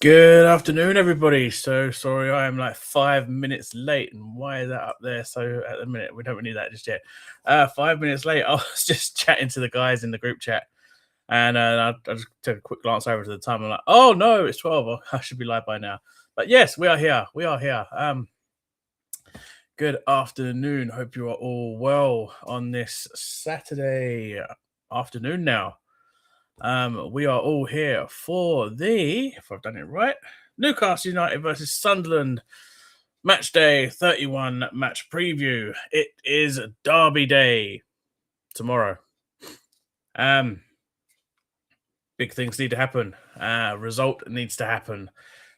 Good afternoon, everybody. So sorry I am like 5 minutes late. And why is that up there? So at the minute, we don't really need that just yet. 5 minutes late, I was just chatting to the guys in the group chat. And I just took a quick glance over to the time. I'm like, oh no, it's 12. Oh, I should be live by now. But yes, we are here. We are here. Good afternoon. Hope you are all well on this Saturday afternoon now. We are all here for the, if I've done it right, Newcastle United versus Sunderland Matchday 31 match preview. It is Derby Day tomorrow. Big things need to happen. Result needs to happen,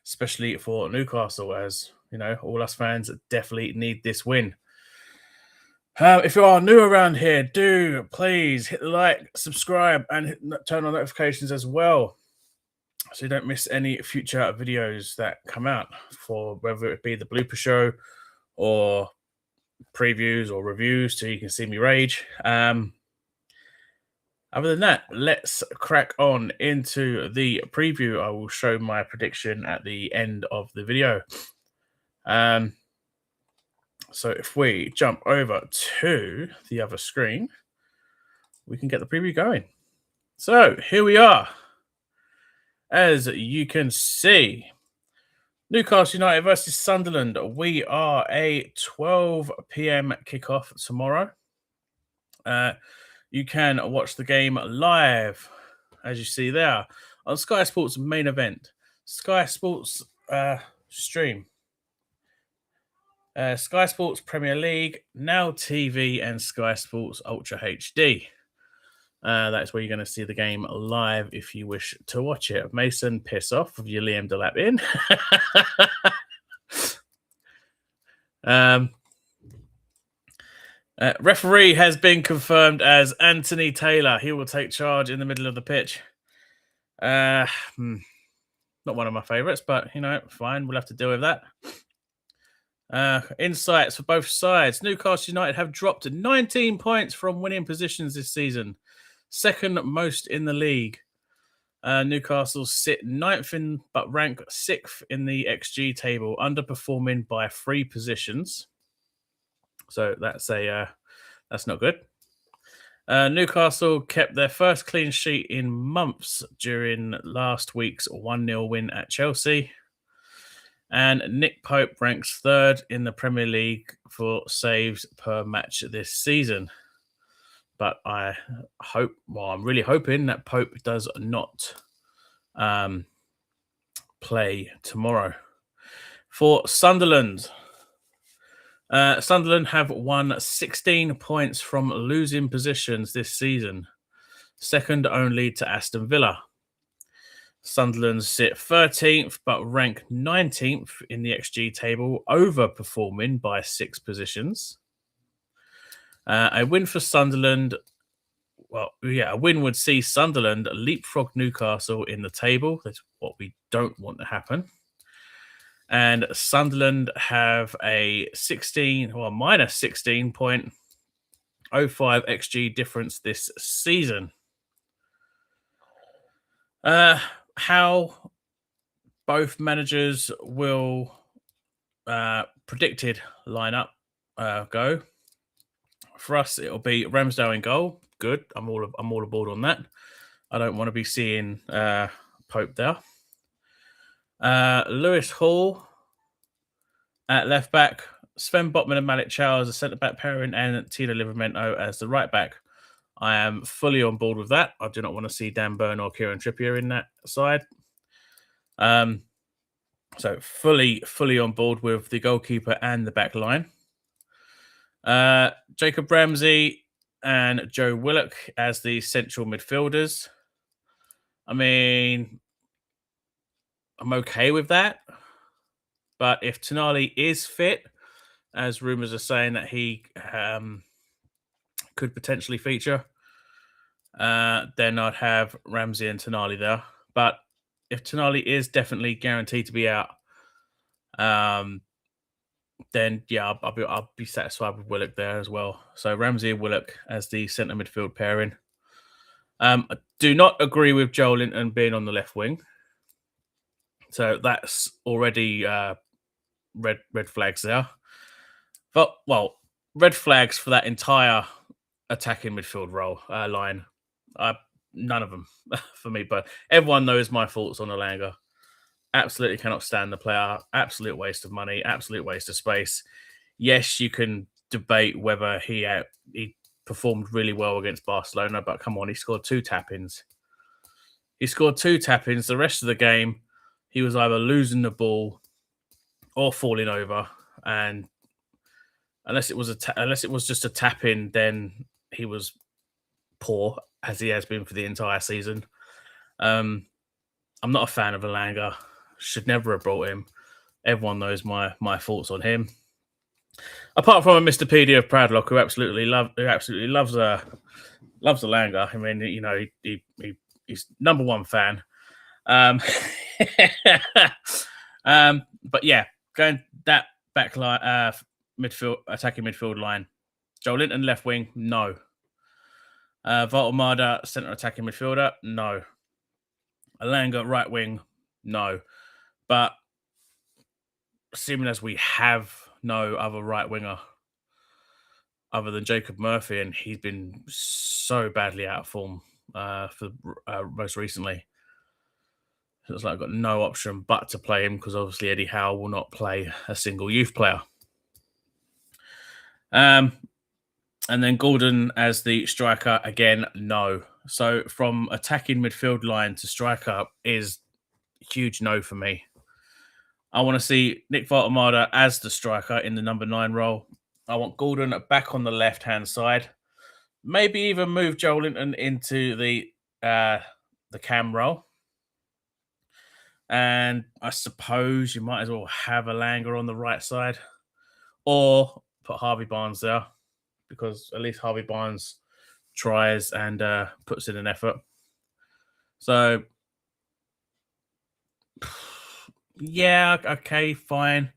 especially for Newcastle, as you know, all us fans definitely need this win. If you are new around here, do please hit the like, subscribe, and turn on notifications as well, so you don't miss any future videos that come out, for whether it be the blooper show or previews or reviews, so you can see me rage. Other than that, let's crack on into the preview. I will show my prediction at the end of the video. So if we jump over to the other screen, we can get the preview going. So here we are. As you can see, Newcastle United versus Sunderland. We are a 12 p.m. kickoff tomorrow. You can watch the game live, as you see there, on Sky Sports main event, Sky Sports stream, Sky Sports Premier League, Now TV, and Sky Sports Ultra HD. That's where you're going to see the game live if you wish to watch it. Mason, piss off with your Liam Delap in. Referee has been confirmed as Anthony Taylor. He will take charge in the middle of the pitch. Not one of my favourites, but, you know, fine. We'll have to deal with that. Insights for both sides. Newcastle United have dropped 19 points from winning positions this season, second most in the league. Newcastle sit 9th but rank 6th in the XG table, underperforming by 3 positions. So that's not good. Newcastle kept their first clean sheet in months during last week's 1-0 win at Chelsea. And Nick Pope ranks 3rd in the Premier League for saves per match this season. But I'm really hoping that Pope does not play tomorrow. For Sunderland, Sunderland have won 16 points from losing positions this season, second only to Aston Villa. Sunderland sit 13th but rank 19th in the XG table, overperforming by 6 positions. A win for Sunderland, a win would see Sunderland leapfrog Newcastle in the table. That's what we don't want to happen. And Sunderland have a minus 16.05 XG difference this season. How both managers will predicted lineup go. For us, it'll be Ramsdale in goal. Good. I'm all aboard on that. I don't want to be seeing Pope there. Lewis Hall at left back, Sven Botman and Malik Chow as a centre back pairing, and Tino Livramento as the right back. I am fully on board with that. I do not want to see Dan Burn or Kieran Trippier in that side. So fully on board with the goalkeeper and the back line. Jacob Ramsey and Joe Willock as the central midfielders. I mean, I'm okay with that. But if Tonali is fit, as rumours are saying that he could potentially feature, then I'd have Ramsey and Tonali there. But if Tonali is definitely guaranteed to be out, then yeah, I'll be satisfied with Willock there as well. So Ramsey and Willock as the centre midfield pairing. I do not agree with Joe Linton being on the left wing. So that's already red flags there. But, well, red flags for that entire attacking midfield role line. None of them for me, but everyone knows my thoughts on Alanga. Absolutely cannot stand the player. Absolute waste of money. Absolute waste of space. Yes, you can debate whether he performed really well against Barcelona, but come on, he scored 2 tap-ins. The rest of the game, he was either losing the ball or falling over, and unless it was just a tap in, then he was poor, as he has been for the entire season. I'm not a fan of Alanga. Should never have brought him. Everyone knows my thoughts on him. Apart from a Mr. PD of Proudlock, who absolutely loves Alanga. I mean, you know, he's number one fan. But yeah, going that back line, attacking midfield line. Joe Linton left wing, no. Voltemada centre attacking midfielder, no. Alanga right wing, no. But assuming as we have no other right winger other than Jacob Murphy, and he's been so badly out of form for most recently. So it's like I've got no option but to play him, because obviously Eddie Howe will not play a single youth player. And then Gordon as the striker, again, no. So from attacking midfield line to striker is huge no for me. I want to see Nick Voltemada as the striker in the number 9 role. I want Gordon back on the left-hand side. Maybe even move Joe Linton into the cam role. And I suppose you might as well have Alanga on the right side, or put Harvey Barnes there, because at least Harvey Barnes tries and puts in an effort. So, yeah, okay, fine.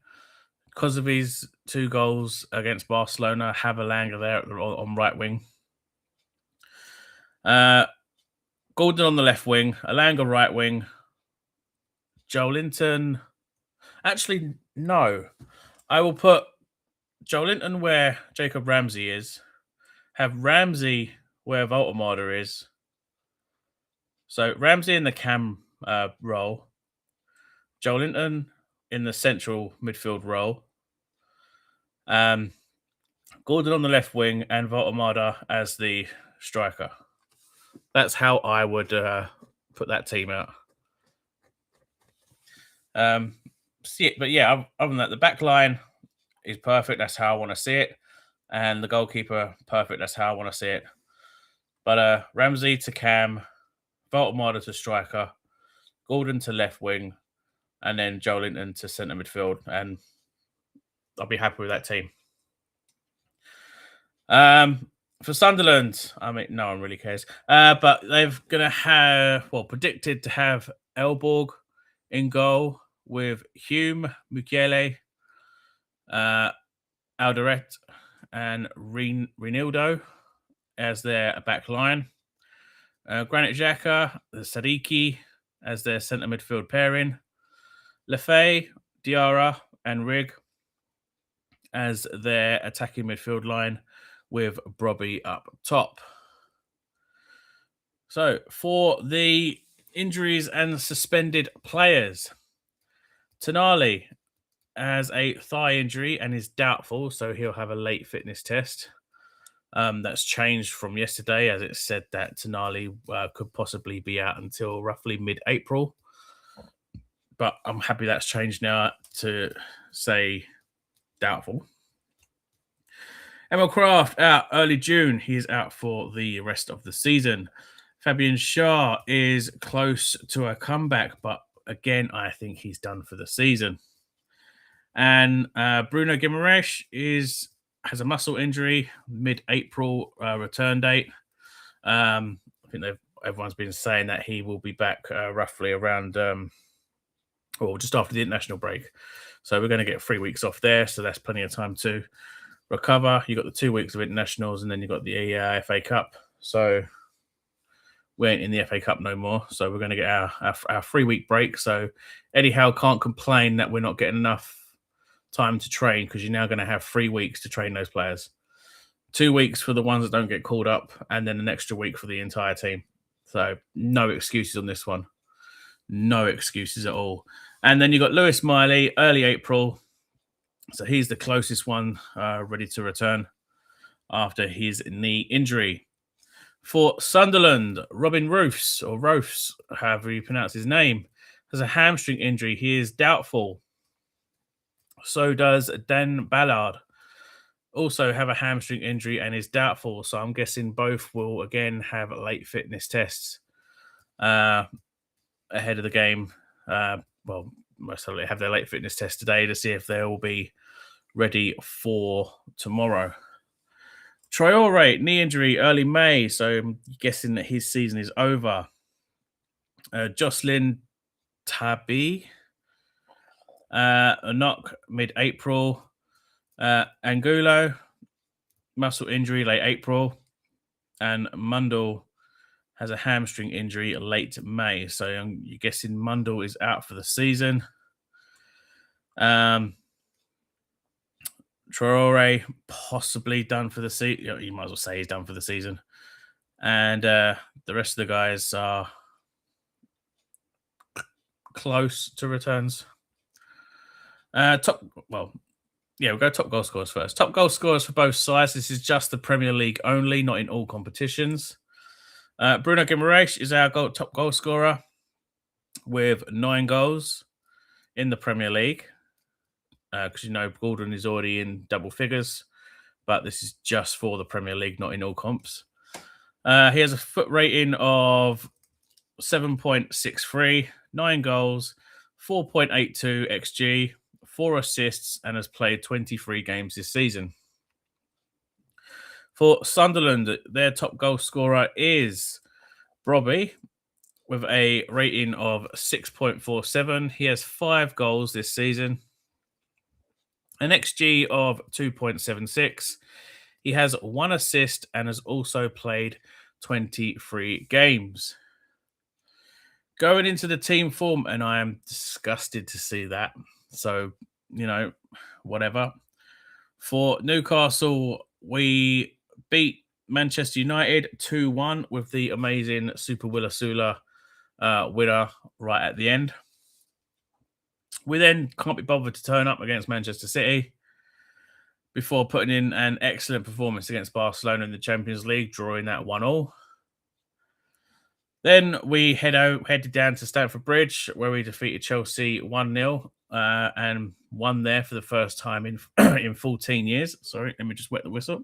Because of his 2 goals against Barcelona, have Alanga there on right wing. Gordon on the left wing, Alanga right wing. Joe Linton. Actually, no. I will put Joe Linton where Jacob Ramsey is. Have Ramsey where Voltemada is. So Ramsey in the cam role. Joe Linton in the central midfield role. Gordon on the left wing and Voltemada as the striker. That's how I would put that team out. But yeah, other than that, the back line is perfect. That's how I want to see it. And the goalkeeper, perfect. That's how I want to see it. But Ramsey to cam, Voltemada to striker, Gordon to left wing, and then Joe Linton to centre midfield. And I'll be happy with that team. For Sunderland, I mean, no one really cares. But they're going to have, predicted to have Elborg in goal with Hume, Mukiele, Alderete, and Reinildo as their back line. Granit Xhaka, Sadiki as their centre midfield pairing. Lefay, Diarra, and Rig as their attacking midfield line, with Brobby up top. So for the injuries and suspended players, Tonali has a thigh injury and is doubtful, so he'll have a late fitness test. That's changed from yesterday, as it said that Tonali could possibly be out until roughly mid-April. But I'm happy that's changed now to say doubtful. Emil Kraft out early June. He is out for the rest of the season. Fabian Schär is close to a comeback, but again, I think he's done for the season. And Bruno Guimaraes has a muscle injury, mid-April return date. I think everyone's been saying that he will be back roughly around, just after the international break. So we're going to get 3 weeks off there, so that's plenty of time to recover. You got the 2 weeks of internationals, and then you got the FA Cup. So we ain't in the FA Cup no more. So we're going to get our 3-week break. So Eddie Howe can't complain that we're not getting enough time to train, because you're now going to have 3 weeks to train those players. 2 weeks for the ones that don't get called up, and then an extra week for the entire team. So no excuses on this one. No excuses at all. And then you got Lewis Miley, early April. So he's the closest one ready to return after his knee injury. For Sunderland, Robin Roofs, however you pronounce his name, has a hamstring injury. He is doubtful. So does Dan Ballard. Also have a hamstring injury and is doubtful. So I'm guessing both will again have late fitness tests ahead of the game. Well, most likely have their late fitness test today to see if they will be ready for tomorrow. Traore, knee injury, early May. So I'm guessing that his season is over. Jocelyn Tabi, a knock mid-April. Angulo, muscle injury late April. And Mundell has a hamstring injury late May. So you're guessing Mundell is out for the season. Traore possibly done for the season. You might as well say he's done for the season. And the rest of the guys are close to returns. We'll go top goal scorers first. Top goal scorers for both sides. This is just the Premier League only, not in all competitions. Bruno Guimaraes is our top goal scorer with 9 goals in the Premier League. Because Gordon is already in double figures, but this is just for the Premier League, not in all comps. He has a foot rating of 7.63, 9 goals, 4.82 XG, 4 assists, and has played 23 games this season. For Sunderland, their top goal scorer is Robbie with a rating of 6.47. He has 5 goals this season. An XG of 2.76. He has 1 assist and has also played 23 games. Going into the team form, and I am disgusted to see that. So, whatever. For Newcastle, we beat Manchester United 2-1 with the amazing Super Willasula winner right at the end. We then can't be bothered to turn up against Manchester City before putting in an excellent performance against Barcelona in the Champions League, drawing that 1-1. Then we headed down to Stamford Bridge, where we defeated Chelsea 1-0 and won there for the first time in in 14 years. Sorry, let me just wet the whistle.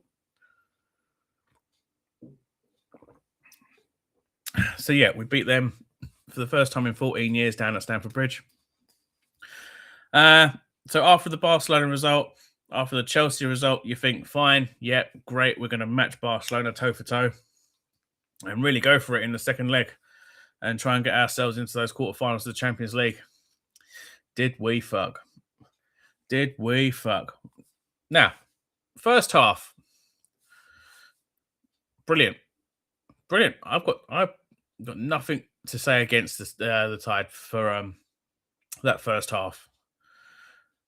So yeah, we beat them for the first time in 14 years down at Stamford Bridge. So after the Barcelona result, after the Chelsea result, you think, fine, yep, great, we're going to match Barcelona toe for toe and really go for it in the second leg and try and get ourselves into those quarterfinals of the Champions League. Did we fuck? Did we fuck? Now, first half, brilliant. I've got nothing to say against the Tide for that first half.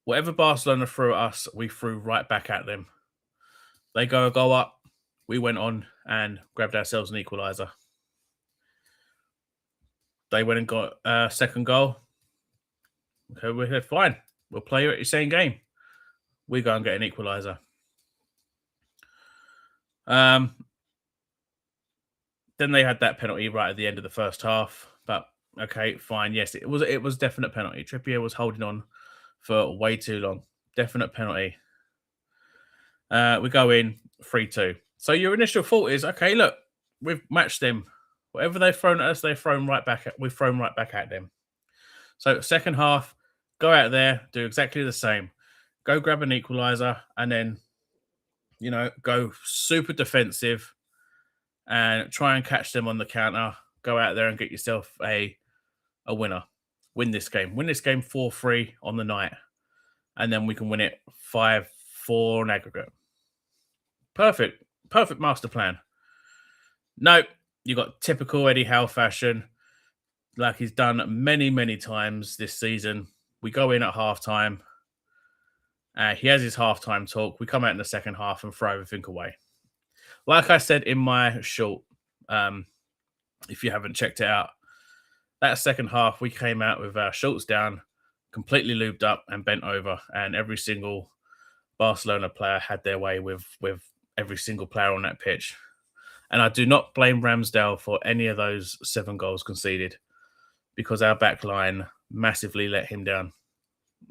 Whatever Barcelona threw at us, we threw right back at them. They go up. We went on and grabbed ourselves an equaliser. They went and got a second goal. Okay, we said, fine. We'll play your same game. We go and get an equaliser. Then they had that penalty right at the end of the first half. But okay, fine. Yes, it was definite penalty. Trippier was holding on for way too long. Definite penalty. We go in 3-2. So your initial thought is, okay, look, we've matched them. Whatever they've thrown at us, we've thrown right back at them. So second half, go out there, do exactly the same. Go grab an equaliser and then, go super defensive and try and catch them on the counter. Go out there and get yourself a winner. Win this game. Win this game 4-3 on the night. And then we can win it 5-4 in aggregate. Perfect master plan. No, You got typical Eddie Howe fashion, like he's done many, many times this season. We go in at halftime. He has his halftime talk. We come out in the second half and throw everything away. Like I said in my short, if you haven't checked it out, that second half we came out with our shorts down, completely lubed up and bent over, and every single Barcelona player had their way with every single player on that pitch. And I do not blame Ramsdale for any of those 7 goals conceded, because our back line massively let him down.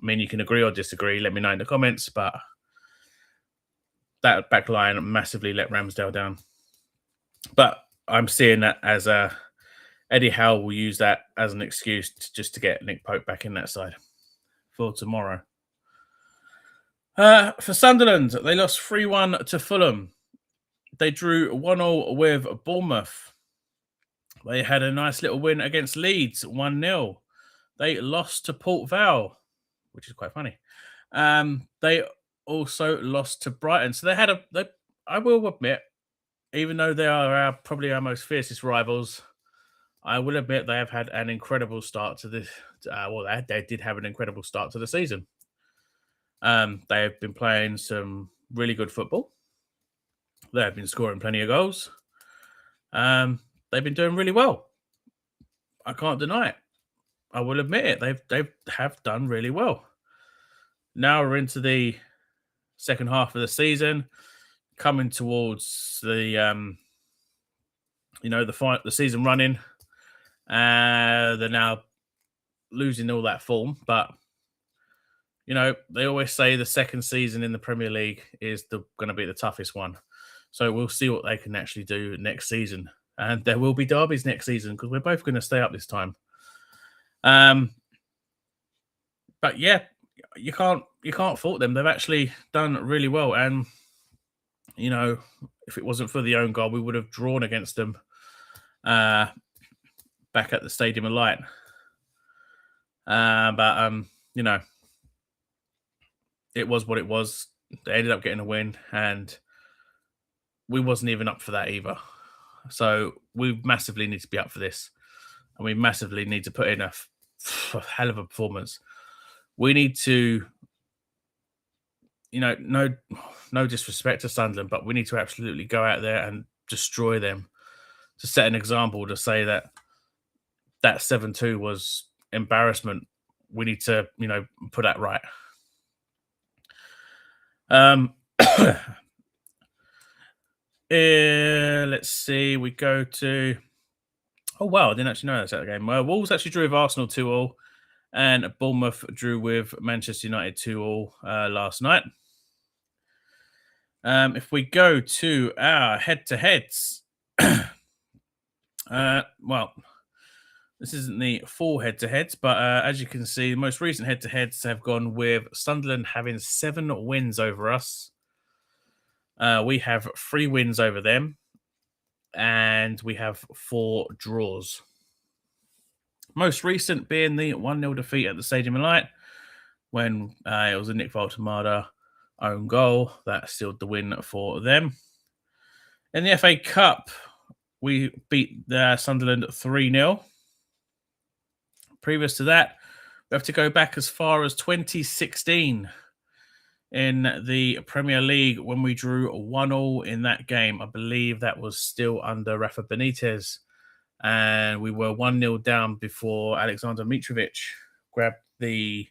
I mean, you can agree or disagree. Let me know in the comments, but that back line massively let Ramsdale down. But I'm seeing that as Eddie Howe will use that as an excuse just to get Nick Pope back in that side for tomorrow. For Sunderland, they lost 3-1 to Fulham. They drew 1-0 with Bournemouth. They had a nice little win against Leeds, 1-0. They lost to Port Vale, which is quite funny. They also lost to Brighton. So they had I will admit, even though they are probably our most fiercest rivals, I will admit they have had an incredible start to this. They did have an incredible start to the season. They have been playing some really good football. They have been scoring plenty of goals. They've been doing really well. I can't deny it. I will admit it. They have done really well. Now we're into the second half of the season, coming towards the the season running. They're now losing all that form, but they always say the second season in the Premier League is going to be the toughest one. So we'll see what they can actually do next season. And there will be derbies next season because we're both going to stay up this time. But yeah, you can't fault them. They've actually done really well. And, if it wasn't for the own goal, we would have drawn against them back at the Stadium of Light. But it was what it was. They ended up getting a win, and we wasn't even up for that either. So we massively need to be up for this, and we massively need to put in a hell of a performance. We need to, no disrespect to Sunderland, but we need to absolutely go out there and destroy them to set an example, to say that 7-2 was embarrassment. We need to, put that right. Let's see. We go to. Oh wow! I didn't actually know that's at the game. Wolves actually drew with Arsenal 2-2, and Bournemouth drew with Manchester United 2-2 last night. If we go to our head-to-heads, this isn't the full head-to-heads, but as you can see, the most recent head-to-heads have gone with Sunderland having 7 wins over us. We have 3 wins over them, and we have 4 draws. Most recent being the 1-0 defeat at the Stadium of Light, when it was a Nick Voltemada own goal that sealed the win for them. In the FA Cup, we beat Sunderland 3-0. Previous to that, we have to go back as far as 2016 in the Premier League when we drew 1-1 in that game. I believe that was still under Rafa Benitez, and we were 1-0 down before Alexander Mitrovic grabbed the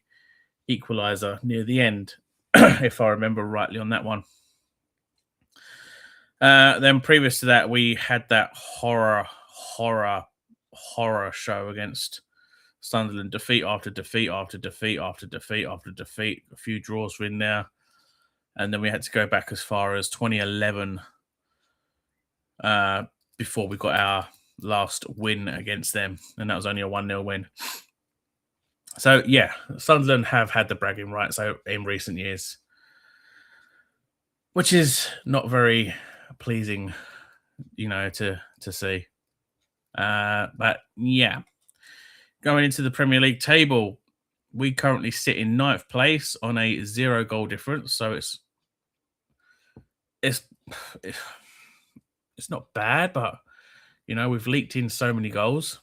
equaliser near the end, if I remember rightly on that one. Then previous to that, we had that horror show against Sunderland, defeat after defeat after defeat after defeat after defeat. A few draws were in there. And then we had to go back as far as 2011 before we got our last win against them. And that was only a 1-0 win. So, yeah, Sunderland have had the bragging rights in recent years, which is not very pleasing, to see. But, yeah. Going into the Premier League table, we currently sit in 9th place on a 0 goal difference. So it's not bad, but We've leaked in so many goals.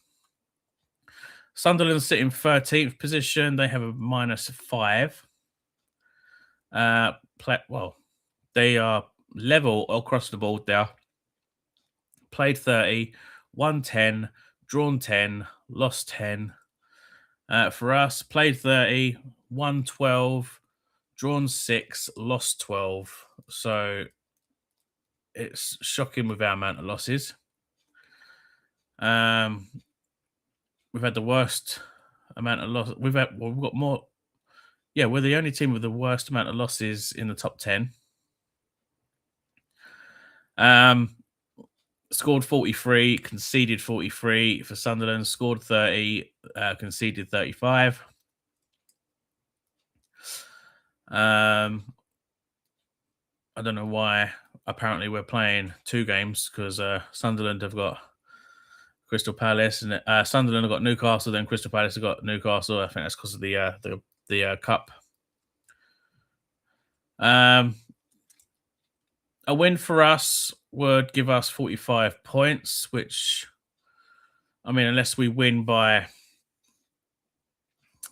Sunderland sit in 13th position. They have a -5. They are level across the board there. Played 30, won 10, drawn 10, lost 10. For us, played 30, won 12, drawn 6, lost 12. So it's shocking with our amount of losses. We've had the worst amount of losses. We've got more. Yeah, we're the only team with the worst amount of losses in the top 10. Scored 43, conceded 43 for Sunderland. Scored 30, conceded 35. I don't know why. Apparently, we're playing 2 games because Sunderland have got Crystal Palace, and Sunderland have got Newcastle. Then Crystal Palace have got Newcastle. I think that's because of the cup. A win for us would give us 45 points, which, I mean, unless we win by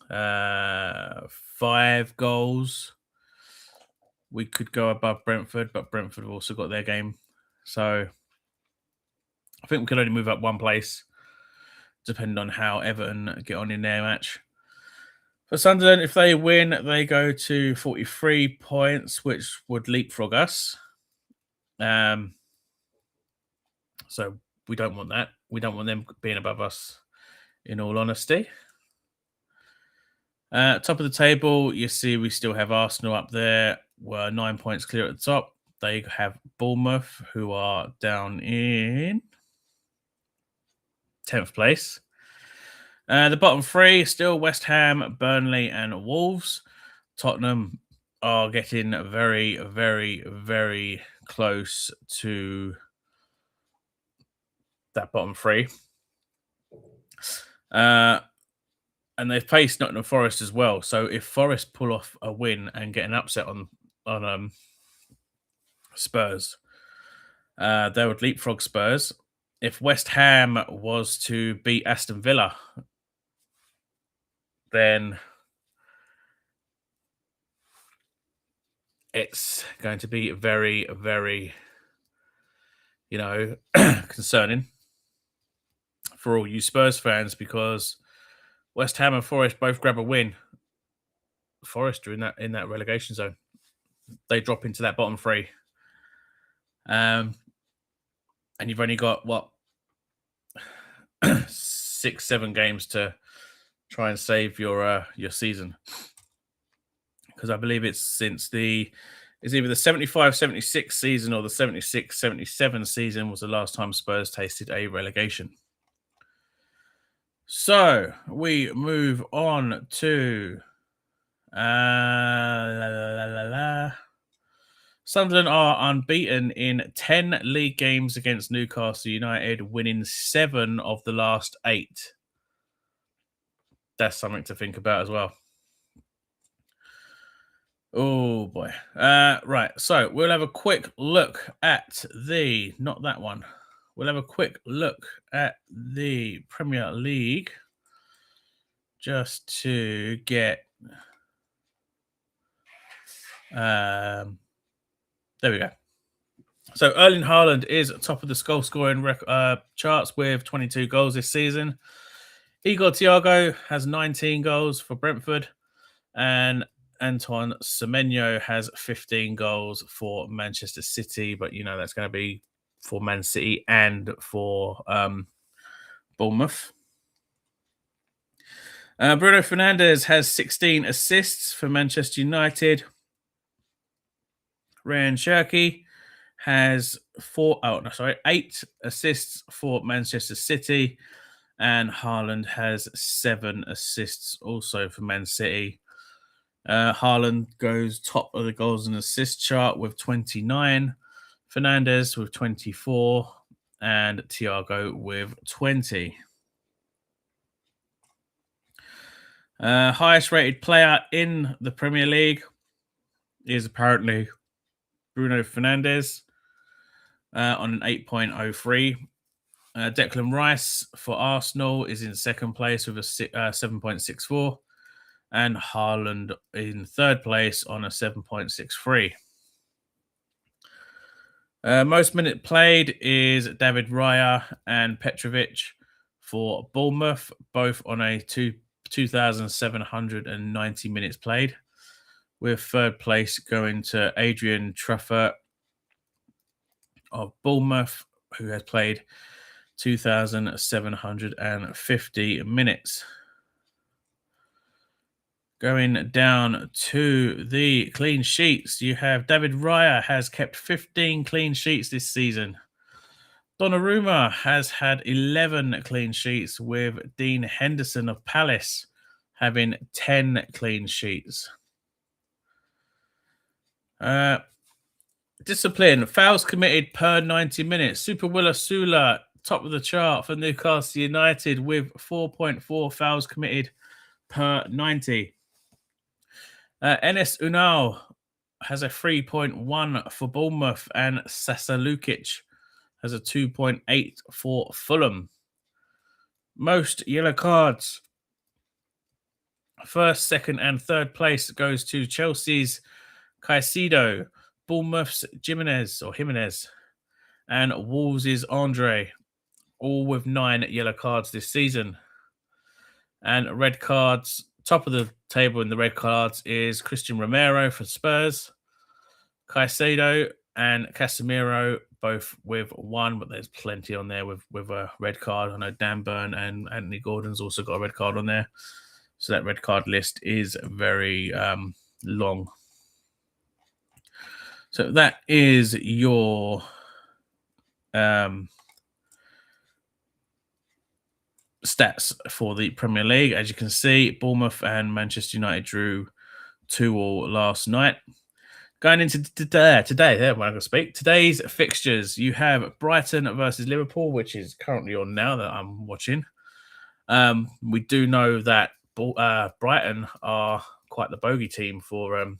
5 goals, we could go above Brentford, but Brentford have also got their game. So I think we could only move up 1 place, depending on how Everton get on in their match. For Sunderland, if they win, they go to 43 points, which would leapfrog us. So we don't want that. We don't want them being above us, in all honesty. Top of the table, you see we still have Arsenal up there. We're 9 points clear at the top. They have Bournemouth, who are down in 10th place. The bottom 3, still West Ham, Burnley, and Wolves. Tottenham are getting very, very, very close to that bottom 3. And they've faced Nottingham Forest as well. So if Forest pull off a win and get an upset on Spurs, they would leapfrog Spurs. If West Ham was to beat Aston Villa, then it's going to be very, very, concerning for all you Spurs fans, because West Ham and Forest both grab a win. Forest are in that relegation zone. They drop into that bottom 3. And you've only got 6-7 games to try and save your season, because I believe it's either the 75-76 season or the 76-77 season was the last time Spurs tasted a relegation. So we move on to Sunderland are unbeaten in 10 league games against Newcastle United, winning 7 of the last 8. That's something to think about as well. Oh boy. Right. So we'll have a quick look at not that one. We'll have a quick look at the Premier League just to get. There we go. So Erling Haaland is top of the goal scoring charts with 22 goals this season. Igor Thiago has 19 goals for Brentford, and Antoine Semenyo has 15 goals for Manchester City. But that's going to be for Man City and for Bournemouth. Bruno Fernandes has 16 assists for Manchester United. Ryan Cherky has 8 assists for Manchester City, and Haaland has 7 assists also for Man City. Haaland goes top of the goals and assists chart with 29, Fernandes with 24, and Thiago with 20. Highest rated player in the Premier League is apparently Bruno Fernandes on an 8.03. Declan Rice for Arsenal is in second place with a 7.64, and Haaland in third place on a 7.63. Most minute played is David Raya and Petrovic for Bournemouth, both on a 2,790 minutes played, with third place going to Adrian Truffert of Bournemouth, who has played 2,750 minutes. Going down to the clean sheets, you have David Raya has kept 15 clean sheets this season. Donnarumma has had 11 clean sheets, with Dean Henderson of Palace having 10 clean sheets. Discipline, fouls committed per 90 minutes. Super Willa Sula, top of the chart for Newcastle United with 4.4 fouls committed per 90. Enes Unal has a 3.1 for Bournemouth, and Sasa Lukic has a 2.8 for Fulham. Most yellow cards. First, second, and third place goes to Chelsea's Caicedo, Bournemouth's Jimenez, and Wolves' Andre, all with 9 yellow cards this season. And red cards, top of the table in the red cards is Christian Romero for Spurs, Caicedo and Casemiro, both with 1, but there's plenty on there with a red card. I know Dan Burn and Anthony Gordon's also got a red card on there. So that red card list is very long. So that is your stats for the Premier League. As you can see, Bournemouth and Manchester United drew 2-2 last night. Going into today's fixtures, you have Brighton versus Liverpool, which is currently on now that I'm watching. We do know that Brighton are quite the bogey team for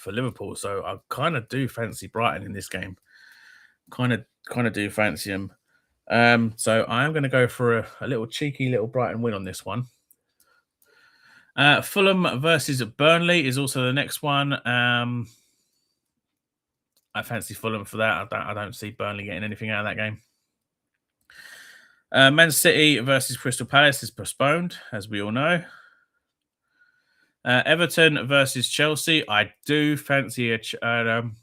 Liverpool, so I kind of do fancy Brighton in this game. Kind of do fancy them. So I am going to go for a little cheeky little Brighton win on this one. Fulham versus Burnley is also the next one. I fancy Fulham for that. I don't see Burnley getting anything out of that game. Man City versus Crystal Palace is postponed, as we all know. Everton versus Chelsea. I do fancy an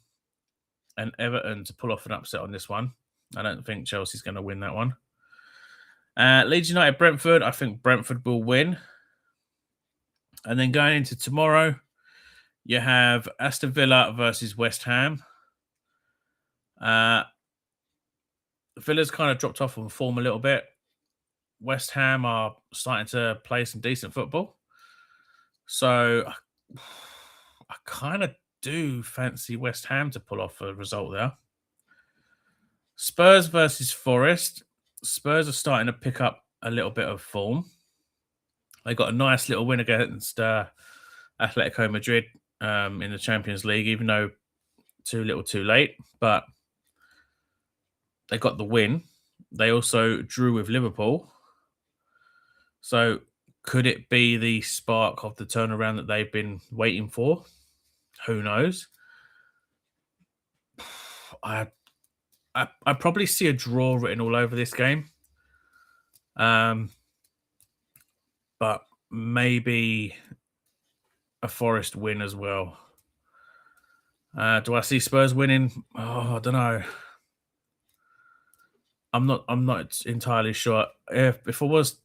Everton to pull off an upset on this one. I don't think Chelsea's going to win that one. Leeds United Brentford. I think Brentford will win. And then going into tomorrow, you have Aston Villa versus West Ham. Villa's kind of dropped off on form a little bit. West Ham are starting to play some decent football. So I kind of do fancy West Ham to pull off a result there. Spurs versus Forest. Spurs are starting to pick up a little bit of form. They got a nice little win against Atletico Madrid in the Champions League, even though too little too late. But they got the win. They also drew with Liverpool. So could it be the spark of the turnaround that they've been waiting for? Who knows? I probably see a draw written all over this game. But maybe a Forest win as well. Do I see Spurs winning? Oh, I don't know. I'm not entirely sure. If it was,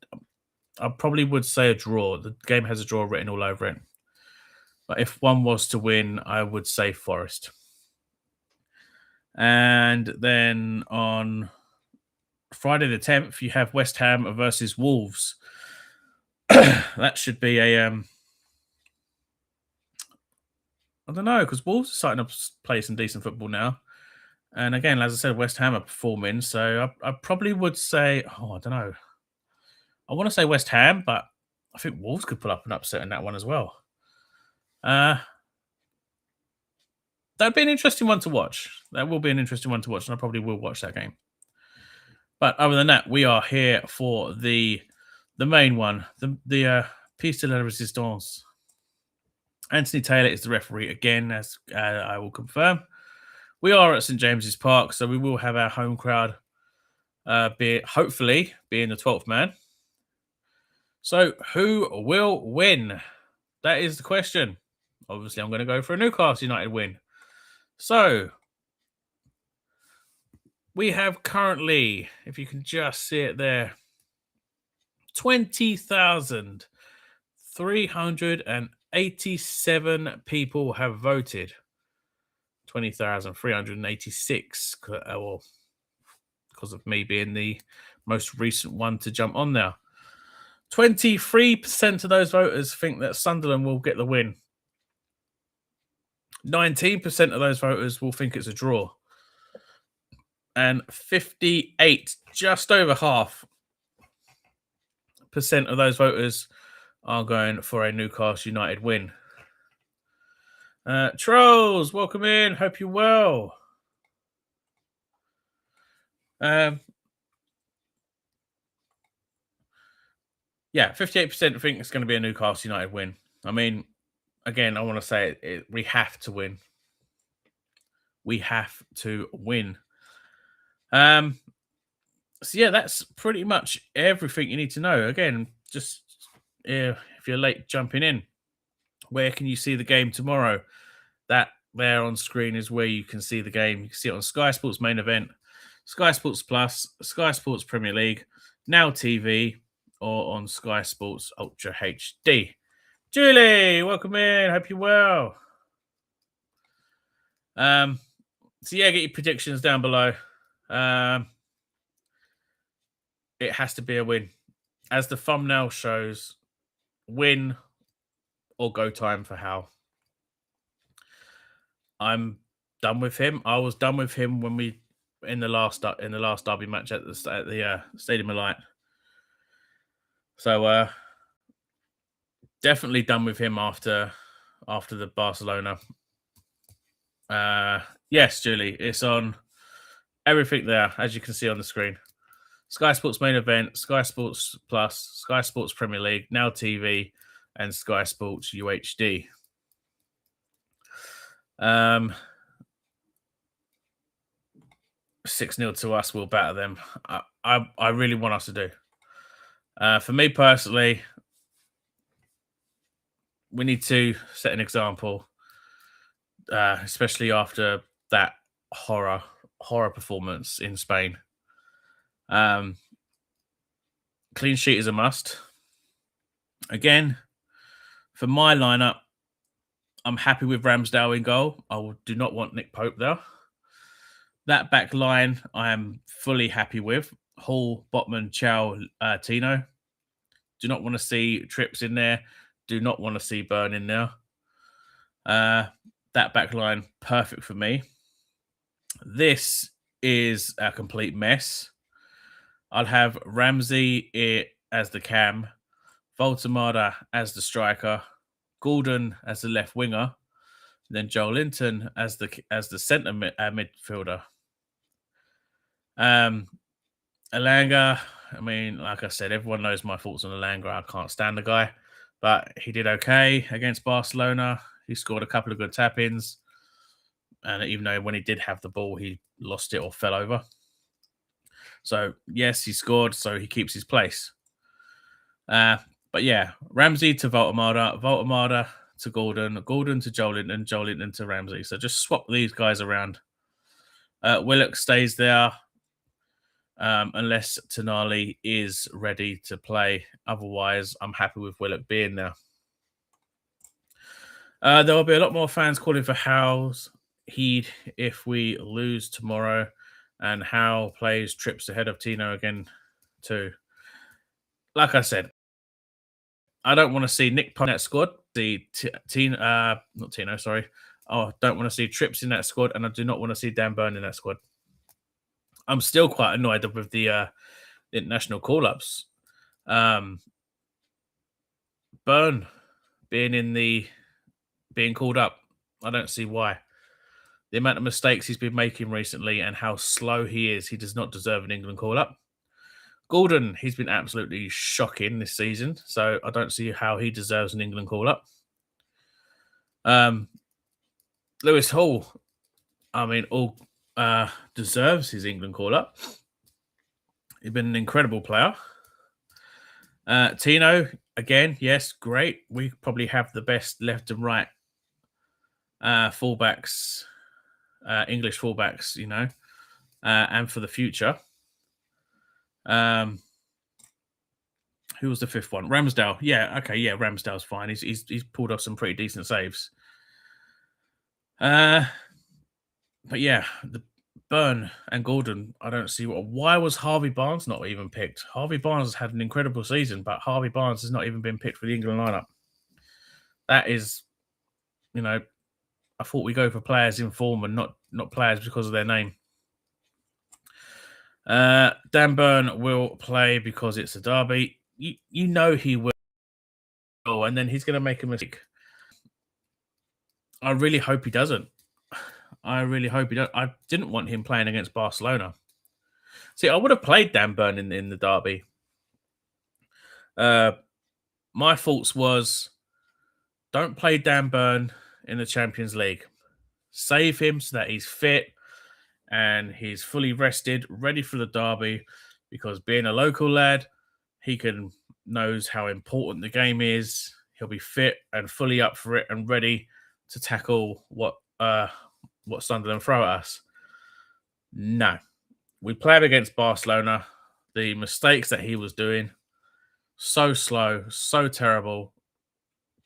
I probably would say a draw. The game has a draw written all over it. But if one was to win, I would say Forest. And then on Friday the 10th, you have West Ham versus Wolves. That should be a I don't know, because Wolves are starting to play some decent football now. And again, as I said, West Ham are performing. So I probably would say, I don't know. I want to say West Ham, but I think Wolves could pull up an upset in that one as well. That'd be an interesting one to watch. That will be an interesting one to watch, and I probably will watch that game. But other than that, we are here for the main one, the piece de la resistance. Anthony Taylor is the referee again, as I will confirm. We are at St James's Park, so we will have our home crowd, hopefully being the 12th man. So, who will win? That is the question. Obviously, I'm going to go for a Newcastle United win. So, we have currently, if you can just see it there, 20,387 people have voted. 20,386, well, because of me being the most recent one to jump on there. 23% of those voters think that Sunderland will get the win. 19% of those voters will think it's a draw. And 58, just over half % of those voters are going for a Newcastle United win. Trolls, welcome in. Hope you're well. Yeah, 58% think it's going to be a Newcastle United win. I mean, again, I want to say we have to win. We have to win. So yeah, that's pretty much everything you need to know. Again, just if you're late jumping in, where can you see the game tomorrow? That there on screen is where you can see the game. You can see it on Sky Sports Main Event, Sky Sports Plus, Sky Sports Premier League, Now TV, or on Sky Sports Ultra HD. Julie, welcome in. Hope you're well. So yeah, get your predictions down below. It has to be a win. As the thumbnail shows, win or go time for Howe. I'm done with him. I was done with him when we in the last derby match at the Stadium of Light. So definitely done with him after the Barcelona. Yes, Julie, it's on everything there, as you can see on the screen. Sky Sports Main Event, Sky Sports Plus, Sky Sports Premier League, Now TV, and Sky Sports UHD. 6-0 to us, we'll batter them. I really want us to do. For me personally, we need to set an example, especially after that horror performance in Spain. Clean sheet is a must. Again, for my lineup, I'm happy with Ramsdale in goal. I do not want Nick Pope there. That back line, I am fully happy with. Hall, Botman, Chow, Tino. Do not want to see Trips in there. Do not want to see Burn in there. That back line, perfect for me. This is a complete mess. I'll have Ramsey as the cam, Voltemada as the striker, Gordon as the left winger, then Joel Linton as the centre midfielder. Alanga, I mean, like I said, everyone knows my thoughts on Alanga. I can't stand the guy, but he did okay against Barcelona. He scored a couple of good tap-ins, and even though when he did have the ball, he lost it or fell over. So, yes, he scored, so he keeps his place. But yeah, Ramsey to Voltemada to Gordon to Joelinton, Joelinton to Ramsey. So just swap these guys around. Willock stays there unless Tonali is ready to play. Otherwise, I'm happy with Willock being there. There will be a lot more fans calling for How's heed if we lose tomorrow, and Howe plays Trips ahead of Tino again too. Like I said, I don't want to see Nick Pope in that squad. Not Tino, sorry. I don't want to see Trips in that squad, and I do not want to see Dan Burn in that squad. I'm still quite annoyed with the international call-ups. Burn being called up, I don't see why. The amount of mistakes he's been making recently and how slow he is, he does not deserve an England call-up. Gordon, he's been absolutely shocking this season, so I don't see how he deserves an England call-up. Lewis Hall, deserves his England call-up. He's been an incredible player. Tino, again, yes, great. We probably have the best left and right fullbacks, English fullbacks, and for the future. Who was the fifth one? Ramsdale. Yeah, okay, yeah, Ramsdale's fine. He's pulled off some pretty decent saves. But yeah, the Burn and Gordon, I don't see why was Harvey Barnes not even picked? Harvey Barnes has had an incredible season, but Harvey Barnes has not even been picked for the England lineup. That is, I thought we go for players in form and not players because of their name. Dan Burn will play because it's a derby. You know he will, and then he's going to make a mistake. I really hope he doesn't. I really hope he doesn't. I didn't want him playing against Barcelona. See, I would have played Dan Burn in the derby. My thoughts was, don't play Dan Burn in the Champions League. Save him so that he's fit and he's fully rested, ready for the derby, because being a local lad, he knows how important the game is. He'll be fit and fully up for it and ready to tackle what Sunderland throw at us. No. We played against Barcelona. The mistakes that he was doing, so slow, so terrible,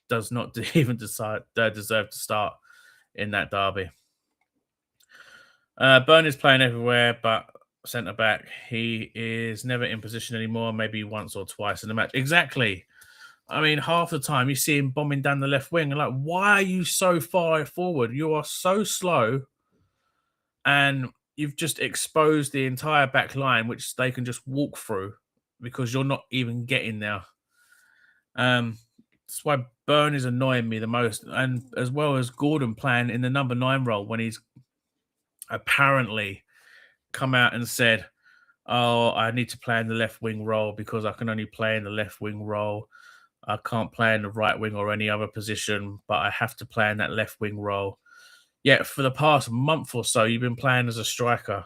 does not even deserve to start in that derby. Burn is playing everywhere, but centre back, he is never in position anymore, maybe once or twice in the match. Exactly. I mean, half the time you see him bombing down the left wing, and like, why are you so far forward? You are so slow, and you've just exposed the entire back line, which they can just walk through because you're not even getting there. That's why Burn is annoying me the most, and as well as Gordon playing in the number 9 role when he's apparently come out and said, "Oh, I need to play in the left wing role because I can only play in the left wing role. I can't play in the right wing or any other position, but I have to play in that left wing role." Yet for the past month or so, you've been playing as a striker.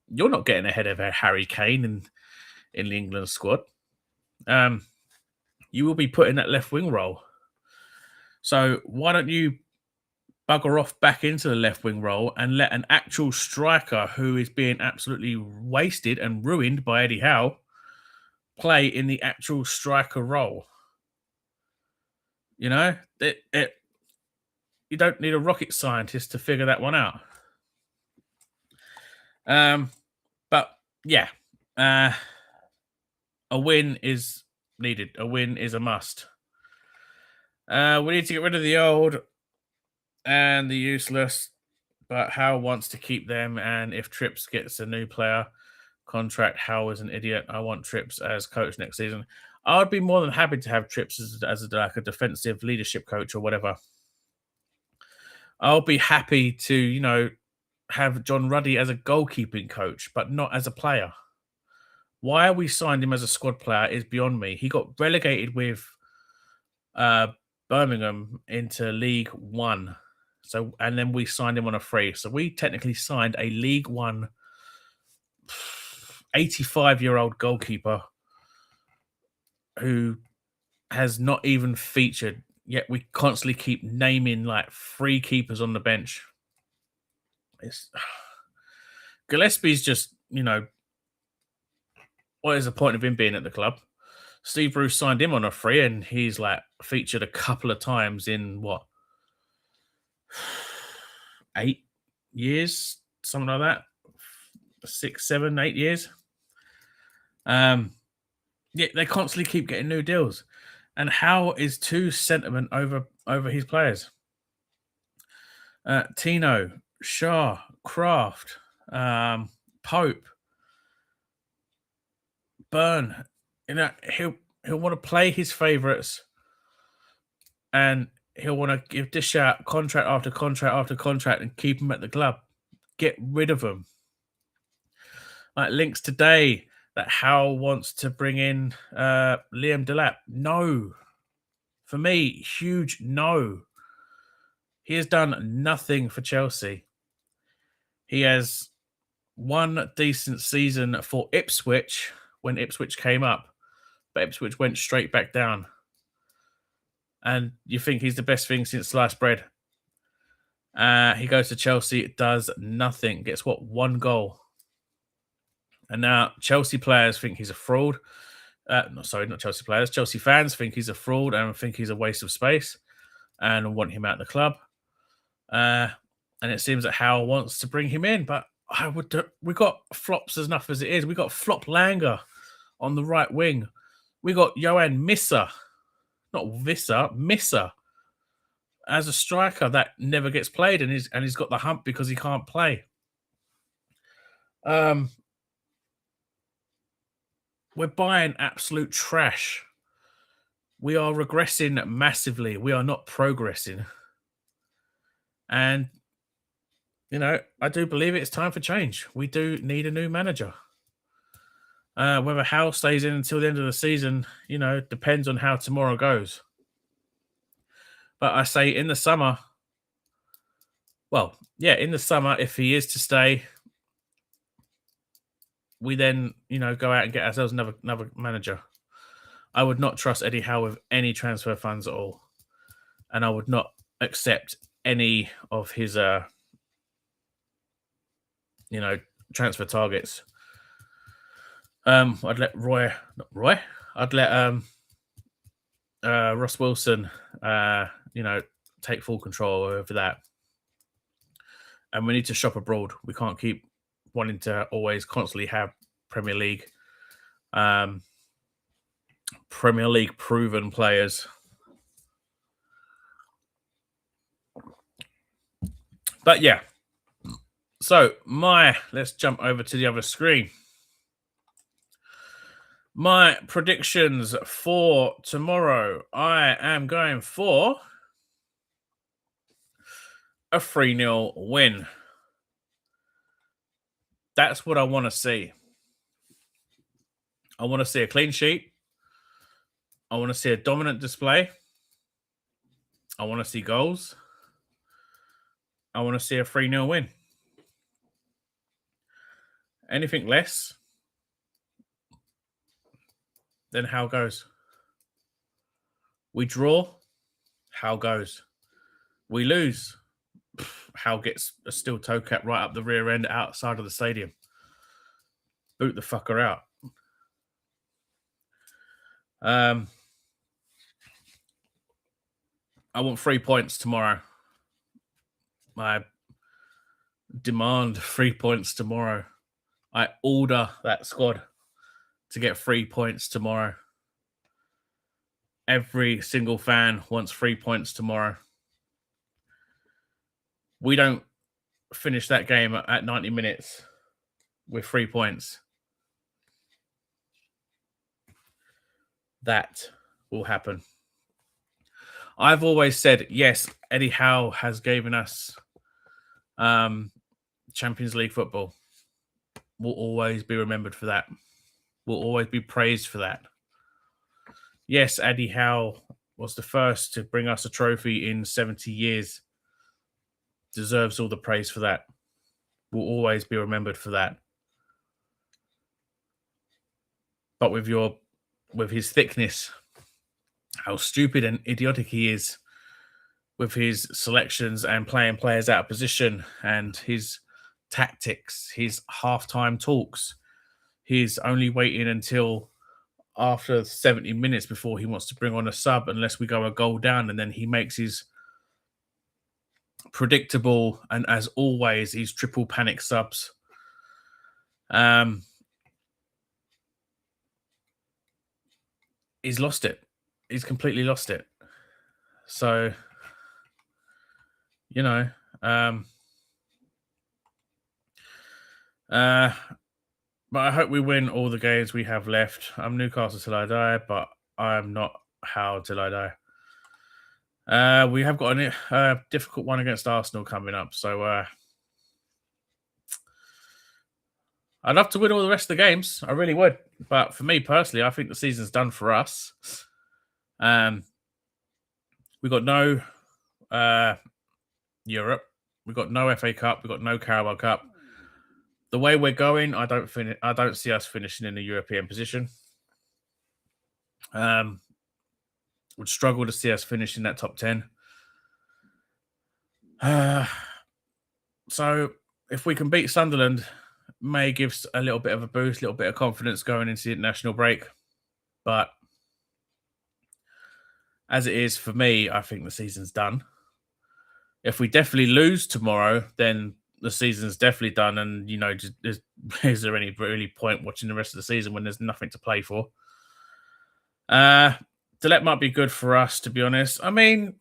You're not getting ahead of Harry Kane in the England squad. You will be put in that left wing role. So why don't you bugger off back into the left wing role and let an actual striker who is being absolutely wasted and ruined by Eddie Howe play in the actual striker role? You don't need a rocket scientist to figure that one out. But yeah, a win is needed. A win is a must. We need to get rid of the old and the useless, but Howe wants to keep them. And if Trips gets a new player contract, Howe is an idiot. I want Trips as coach next season. I would be more than happy to have Trips as a defensive leadership coach or whatever. I'll be happy to, have John Ruddy as a goalkeeping coach, but not as a player. Why we signed him as a squad player is beyond me. He got relegated with Birmingham into League One. And then we signed him on a free. So we technically signed a League One 85-year-old goalkeeper who has not even featured, yet we constantly keep naming like 3 keepers on the bench. Gillespie's just, what is the point of him being at the club? Steve Bruce signed him on a free, and he's like featured a couple of times in 8 years, something like that. 6, 7, 8 years. Yeah, they constantly keep getting new deals. And how is too sentiment over his players? Tino, Shaw, Kraft, Pope, Burn. He'll want to play his favourites, and he'll want to dish out contract after contract after contract and keep them at the club. Get rid of them. Like links today, that Howe wants to bring in Liam Delap. No. For me, huge no. He has done nothing for Chelsea. He has one decent season for Ipswich when Ipswich came up, but Ipswich went straight back down. And you think he's the best thing since sliced bread. He goes to Chelsea, does nothing, gets one goal. And now Chelsea players think he's a fraud. Not Chelsea players. Chelsea fans think he's a fraud and think he's a waste of space and want him out of the club. And it seems that Howe wants to bring him in, but we got flops enough as it is. We got Flop Langer on the right wing. We got Johan Misser, not Visser, Misser, as a striker that never gets played, and he's got the hump because he can't play. We're buying absolute trash. We are regressing massively. We are not progressing. And, I do believe it's time for change. We do need a new manager. Whether Howe stays in until the end of the season, depends on how tomorrow goes. But I say in the summer, if he is to stay, we then, go out and get ourselves another manager. I would not trust Eddie Howe with any transfer funds at all. And I would not accept any of his, transfer targets. I'd let I'd let Ross Wilson, take full control over that. And we need to shop abroad. We can't keep wanting to always constantly have Premier League proven players. But yeah. So let's jump over to the other screen. My predictions for tomorrow. I am going for a 3-0 win. That's what I want to see. I want to see a clean sheet. I want to see a dominant display. I want to see goals. I want to see a 3-0 win. Anything less, then Howe goes. We draw, Howe goes. We lose, Howe gets a steel toe cap right up the rear end outside of the stadium. Boot the fucker out. I want 3 points tomorrow. I demand 3 points tomorrow. I order that squad to get 3 points tomorrow. Every single fan wants 3 points tomorrow. We don't finish that game at 90 minutes with 3 points. That will happen. I've always said, yes, Eddie Howe has given us Champions League football. We'll always be remembered for that. We'll always be praised for that. Yes, Eddie Howe was the first to bring us a trophy in 70 years. Deserves all the praise for that. Will always be remembered for that. But with his thickness, how stupid and idiotic he is, with his selections and playing players out of position, and his tactics, his halftime talks, he's only waiting until after 70 minutes before he wants to bring on a sub unless we go a goal down, and then he makes his predictable and, as always, his triple panic subs. He's lost it. He's completely lost it. So, but I hope we win all the games we have left. I'm Newcastle till I die, but I'm not Howe till I die. We have got a difficult one against Arsenal coming up, so I I'd love to win all the rest of the games. I really would. But for me personally, I think the season's done for us. We got no Europe. We got no FA Cup. We got no Carabao Cup. The way we're going, I don't see us finishing in a European position. Would struggle to see us finishing that top 10. So if we can beat Sunderland, may give a little bit of a boost, a little bit of confidence going into the international break. But as it is for me, I think the season's done. If we definitely lose tomorrow, then the season's definitely done. And, is there any really point watching the rest of the season when there's nothing to play for? Delep might be good for us, to be honest. I mean,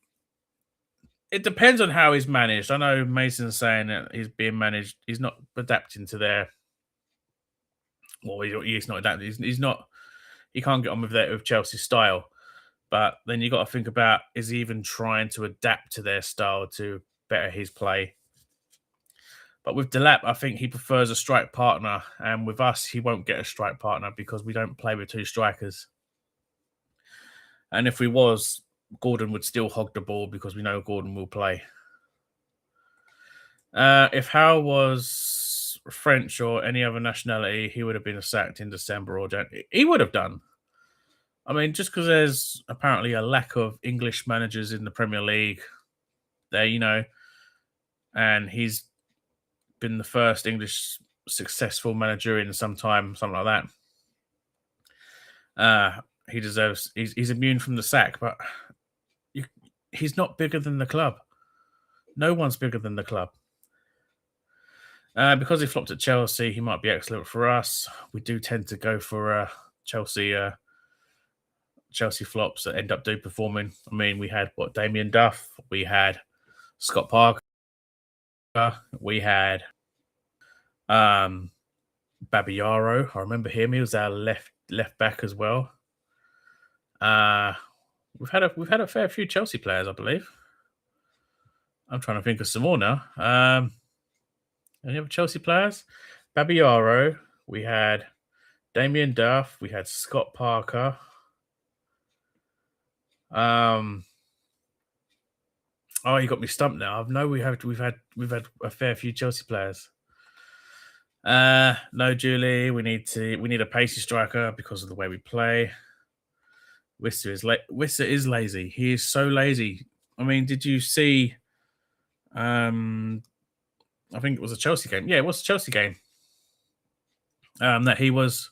it depends on how he's managed. I know Mason's saying that he's being managed. He's not adapting to their. Well, he's not adapting. He's not. He can't get on with Chelsea's style. But then you got to think about, is he even trying to adapt to their style to better his play? But with Delap, I think he prefers a strike partner. And with us, he won't get a strike partner because we don't play with two strikers. And if we was, Gordon would still hog the ball because we know Gordon will play. If Howe was French or any other nationality, he would have been sacked in December or January. He would have done. I mean, just because there's apparently a lack of English managers in the Premier League, there, and he's been the first English successful manager in some time, something like that. He deserves. He's immune from the sack, but he's not bigger than the club. No one's bigger than the club. Because he flopped at Chelsea, he might be excellent for us. We do tend to go for Chelsea flops that end up performing. I mean, we had Damien Duff, we had Scott Parker, we had Babayaro. I remember him; he was our left back as well. We've had a fair few Chelsea players, I believe. I'm trying to think of some more now. Any other Chelsea players? Babayaro. We had Damien Duff. We had Scott Parker. Oh, you got me stumped now. I know we've had a fair few Chelsea players. No, Julie. We need a pacey striker because of the way we play. Wisser is lazy. He is so lazy. I mean, did you see? I think it was a Chelsea game. Yeah, it was a Chelsea game. That he was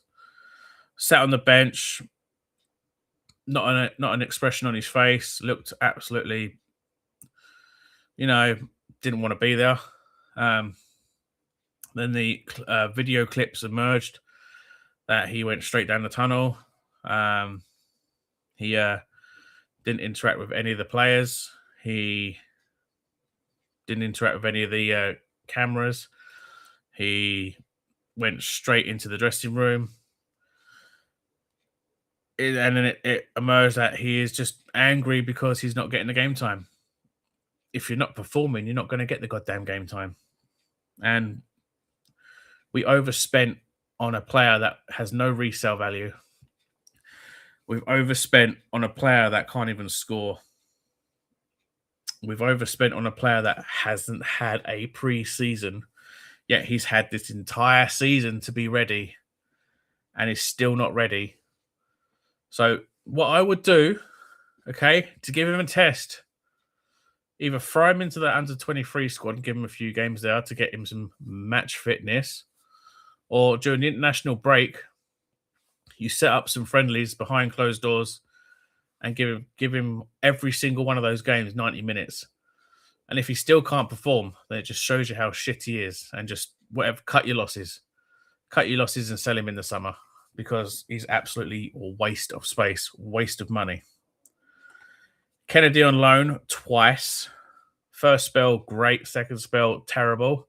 sat on the bench, not an expression on his face, looked absolutely, didn't want to be there. Then the video clips emerged that he went straight down the tunnel. He didn't interact with any of the players. He didn't interact with any of the cameras. He went straight into the dressing room. And then it emerged that he is just angry because he's not getting the game time. If you're not performing, you're not going to get the goddamn game time. And we overspent on a player that has no resale value. We've overspent on a player that can't even score. We've overspent on a player that hasn't had a pre-season, yet he's had this entire season to be ready and is still not ready. So what I would do, okay, to give him a test, either throw him into the under-23 squad and give him a few games there to get him some match fitness, or during the international break, you set up some friendlies behind closed doors and give him every single one of those games 90 minutes. And if he still can't perform, then it just shows you how shit he is. And just cut your losses. Cut your losses and sell him in the summer because he's absolutely a waste of space, waste of money. Kennedy on loan twice. First spell, great. Second spell, terrible.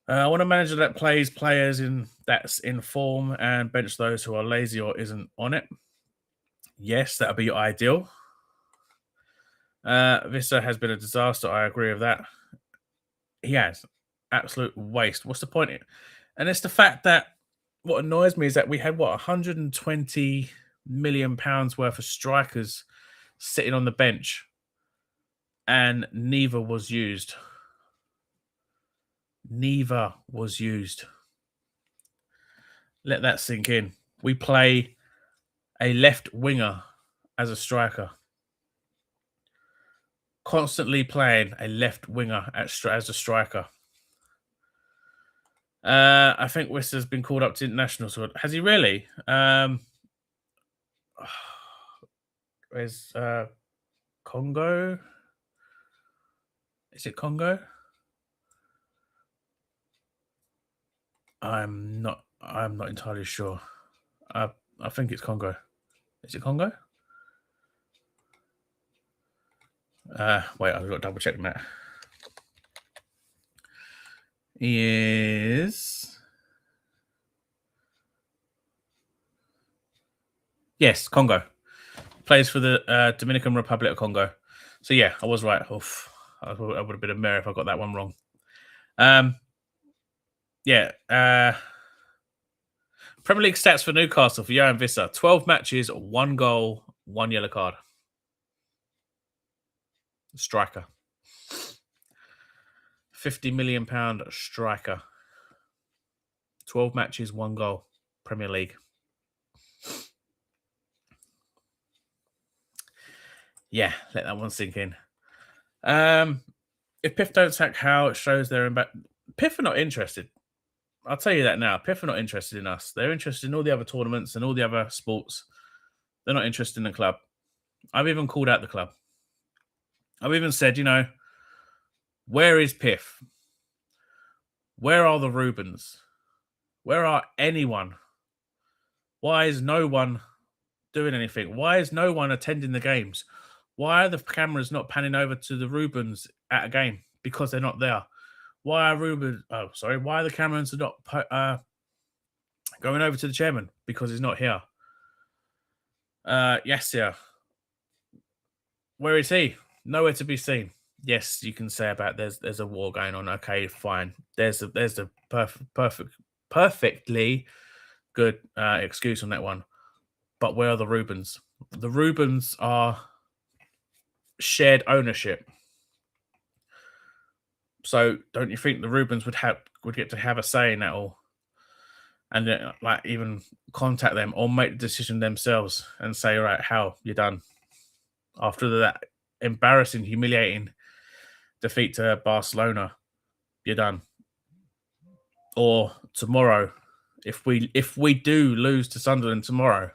I want a manager that plays players that's in form and bench those who are lazy or isn't on it. Yes, that would be ideal. Vista has been a disaster. I agree with that. He has. absolute waste. What's the point? And it's the fact that what annoys me is that we had 120 million pounds worth of strikers sitting on the bench, and neither was used. Neither was used. Let that sink in. We play a left winger as a striker. Constantly playing a left winger as a striker. I think Wissa's been called up to international squad. Has he really? Where's Congo? Is it Congo? I'm not entirely sure. I think it's Congo. Is it Congo? Wait, I've got to double check that. He is. Yes, Congo. Plays for the Dominican Republic of Congo. So yeah, I was right. Oof. I would have been a mare if I got that one wrong. Yeah. Premier League stats for Newcastle for Johan Visser: 12 matches, 1 goal, 1 yellow card. Striker. £50 million striker. 12 matches, 1 goal. Premier League. Yeah, let that one sink in. If Piff don't sack Howe, it shows they're in back. Piff are not interested. I'll tell you that now. Piff are not interested in us. They're interested in all the other tournaments and all the other sports. They're not interested in the club. I've even called out the club. I've even said, where is Piff? Where are the Rubens? Where are anyone? Why is no one doing anything? Why is no one attending the games? Why are the cameras not panning over to the Rubens at a game? Because they're not there. Why are Why are the cameras not going over to the chairman? Because he's not here. Yes, yeah. Where is he? Nowhere to be seen. Yes, you can say about there's a war going on. Okay, fine. There's a perfectly good excuse on that one. But where are the Rubens? The Rubens are shared ownership. So don't you think the Rubens would get to have a say in that all? And even contact them or make the decision themselves and say, right, how you're done after that embarrassing, humiliating defeat to Barcelona, you're done. Or tomorrow, if we do lose to Sunderland tomorrow,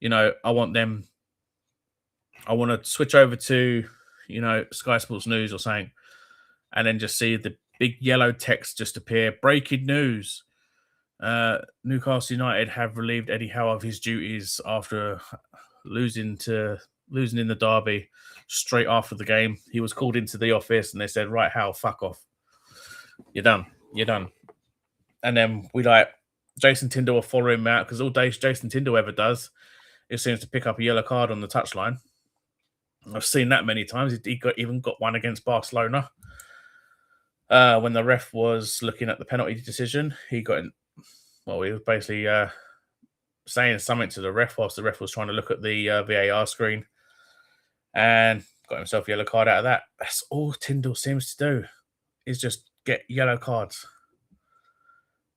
I want to switch over to Sky Sports News or something, and then just see the big yellow text just appear. Breaking news. Newcastle United have relieved Eddie Howe of his duties after losing in the derby straight after the game. He was called into the office and they said, right, Howe, fuck off. You're done. And then Jason Tyndall will follow him out, because all day Jason Tyndall ever does is seems to pick up a yellow card on the touchline. I've seen that many times. He even got one against Barcelona. When the ref was looking at the penalty decision, he got in. Well, he was basically saying something to the ref whilst the ref was trying to look at the VAR screen, and got himself a yellow card out of that. That's all Tyndall seems to do, is just get yellow cards.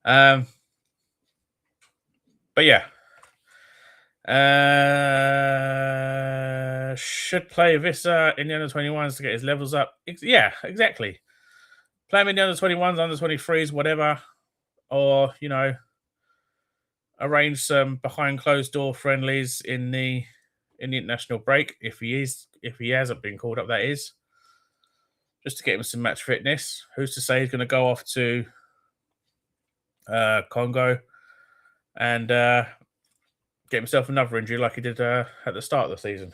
But yeah. Should play Visser in the under-21s to get his levels up. Yeah, exactly. Play him in the under-21s, under-23s, whatever. Or, arrange some behind closed door friendlies in the international break if he hasn't been called up, that is, just to get him some match fitness. Who's to say he's going to go off to Congo and get himself another injury like he did at the start of the season.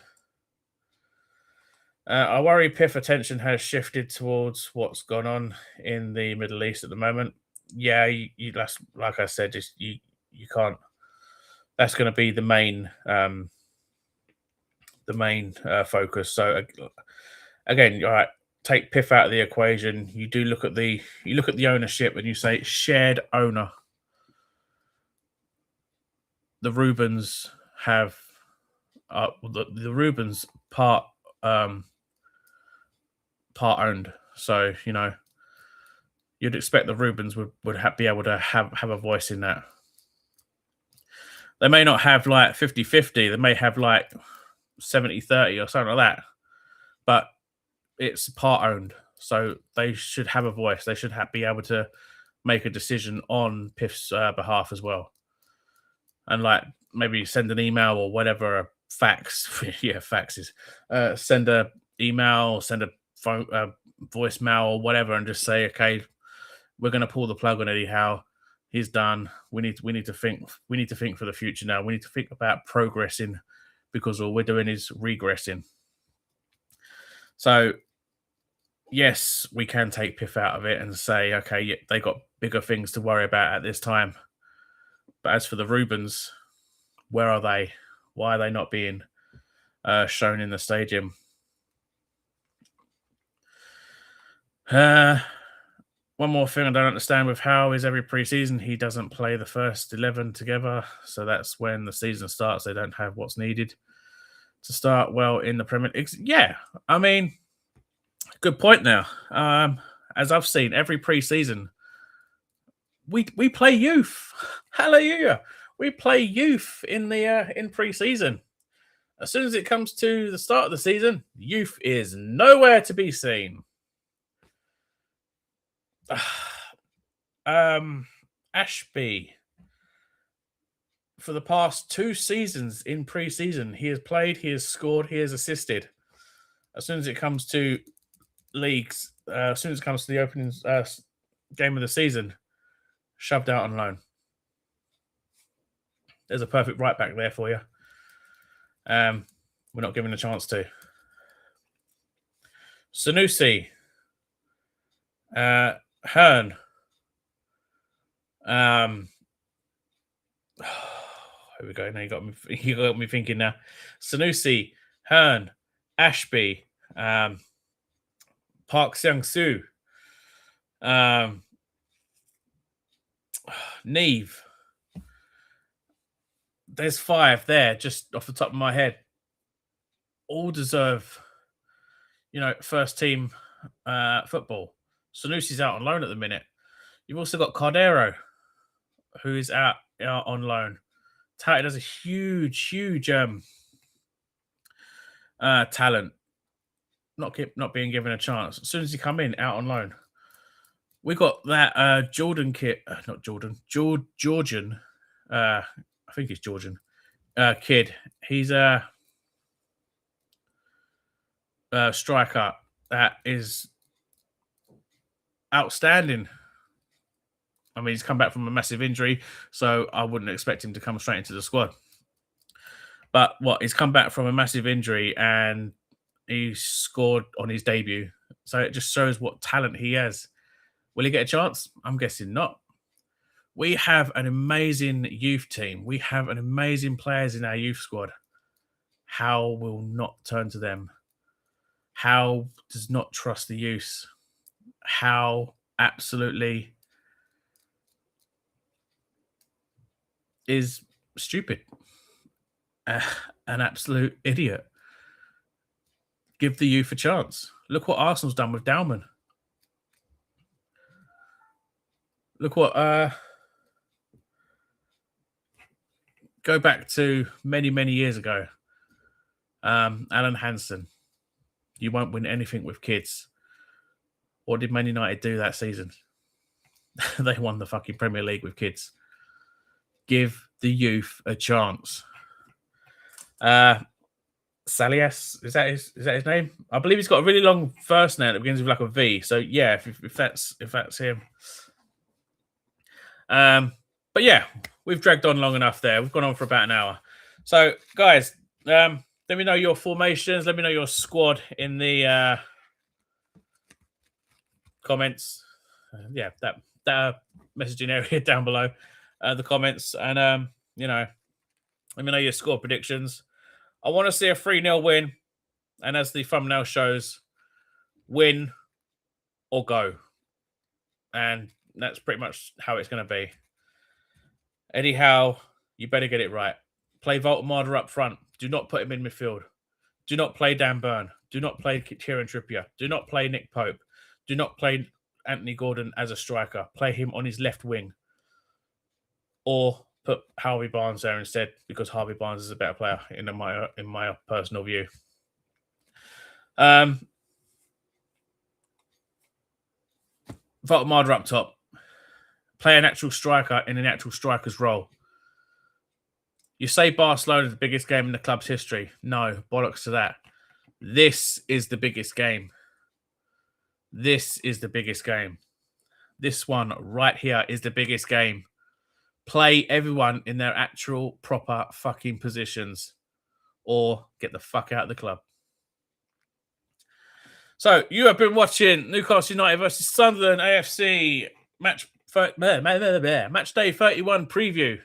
I worry Piff attention has shifted towards what's gone on in the Middle East at the moment. Yeah, you like I said, just you can't. That's going to be the main focus. So again, all right, take piff out of the equation. You look at the ownership and you say shared owner. The Rubens have the Rubens part owned. So, you'd expect the Rubens would be able to have a voice in that. They may not have like 50-50. They may have like 70-30 or something like that. But it's part owned. So they should have a voice. They should be able to make a decision on Piff's behalf as well. And like maybe send an email or whatever, a fax. Faxes. Send a email, send a phone, voicemail or whatever, and just say, okay, we're going to pull the plug on Eddie Howe. He's done. We need to think. We need to think for the future now. We need to think about progressing, because all we're doing is regressing. So, yes, we can take piff out of it and say, okay, yeah, they got bigger things to worry about at this time. But as for the Rubens, where are they? Why are they not being shown in the stadium? One more thing I don't understand with Howe is every pre-season he doesn't play the first 11 together. So that's when the season starts. They don't have what's needed to start well in the Premier League. Yeah, I mean, good point now. As I've seen, every pre-season, we play youth. Hallelujah. We play youth in pre-season. As soon as it comes to the start of the season, youth is nowhere to be seen. Ashby, for the past 2 seasons in pre-season, he has played, he has scored, he has assisted. As soon as it comes to leagues, as soon as it comes to the opening game of the season, shoved out on loan. There's a perfect right back there for you. We're not given a chance to. Sanusi, Hearn. Here we go. Now you got me thinking now. Sanusi, Hearn, Ashby, Park Seung-soo, Neve. There's 5 there, just off the top of my head. All deserve, first team football. Sanusi's out on loan at the minute. You've also got Cordero, who is out on loan. Touted as a huge talent, not being given a chance. As soon as he come in, out on loan. We got that Georgian. I think it's Georgian kid. He's a striker that is outstanding. I mean, he's come back from a massive injury, so I wouldn't expect him to come straight into the squad. But he's come back from a massive injury and he scored on his debut. So it just shows what talent he has. Will he get a chance? I'm guessing not. We have an amazing youth team. We have an amazing players in our youth squad. Howe will not turn to them. Howe does not trust the youth. Howe absolutely is stupid. An absolute idiot. Give the youth a chance. Look what Arsenal's done with Dalman. Look what go back to many years ago. Alan Hansen. You won't win anything with kids. What did Man United do that season? They won the fucking Premier League with kids. Give the youth a chance. Salias, is that his name? I believe he's got a really long first name that begins with like a V. So yeah, if that's him. But yeah, we've dragged on long enough there. We've gone on for about an hour. So guys, let me know your formations. Let me know your squad in the comments. That messaging area down below the comments, and let me know your score predictions. I want to see a 3-0 win, and as the thumbnail shows, win or go. And that's pretty much how it's going to be. Eddie Howe, you better get it right. Play Voltemada up front. Do not put him in midfield. Do not play Dan Burn. Do not play Kieran Trippier. Do not play Nick Pope. Do not play Anthony Gordon as a striker. Play him on his left wing. Or put Harvey Barnes there instead, because Harvey Barnes is a better player in my personal view. Voltemada up top. Play an actual striker in an actual striker's role. You say Barcelona is the biggest game in the club's history. No, bollocks to that. This is the biggest game. This is the biggest game. This one right here is the biggest game. Play everyone in their actual proper fucking positions, or get the fuck out of the club. So, you have been watching Newcastle United versus Sunderland AFC match day 31 preview.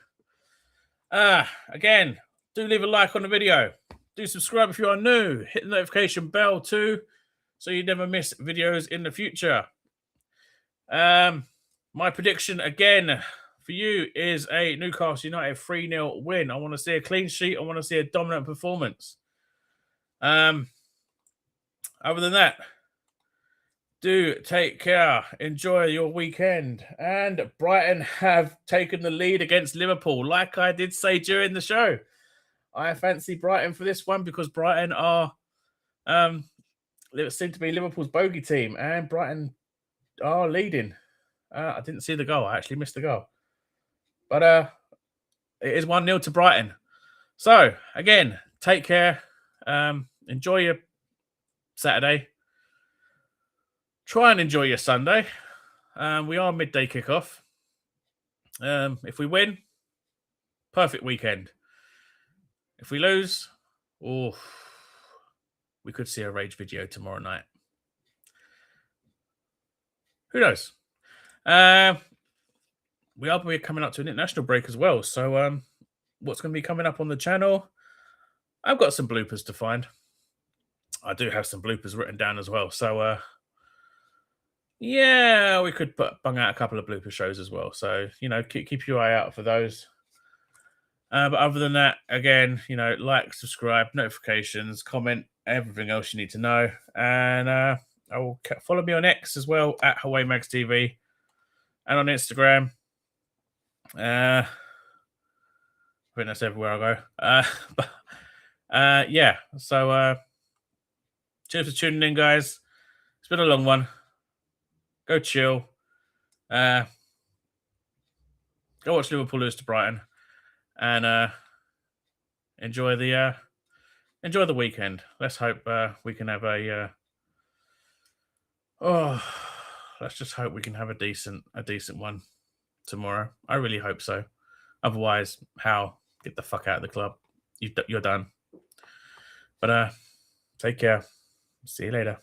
Again, do leave a like on the video. Do subscribe if you are new. Hit the notification bell too, so you never miss videos in the future. My prediction again for you is a Newcastle United 3-0 win. I want to see a clean sheet. I want to see a dominant performance. Other than that, do take care. Enjoy your weekend. And Brighton have taken the lead against Liverpool. Like I did say during the show, I fancy Brighton for this one because Brighton are seem to be Liverpool's bogey team, and Brighton are leading. I didn't see the goal. I actually missed the goal. But it is 1-0 to Brighton. So, again, take care. Enjoy your Saturday. Try and enjoy your Sunday. We are midday kickoff. If we win, perfect weekend. If we lose, we could see a rage video tomorrow night. Who knows? We are coming up to an international break as well. So what's going to be coming up on the channel? I've got some bloopers to find. I do have some bloopers written down as well. So yeah, we could bung out a couple of blooper shows as well. So, keep your eye out for those. But other than that, again, like, subscribe, notifications, comment, everything else you need to know. And follow me on X as well, at Howay Mags TV, and on Instagram. I think that's everywhere I go. Yeah, so cheers for tuning in, guys. It's been a long one. Go chill. Go watch Liverpool lose to Brighton, and enjoy the weekend. Let's hope we can have let's just hope we can have a decent one tomorrow. I really hope so. Otherwise, get the fuck out of the club. You're done. But take care. See you later.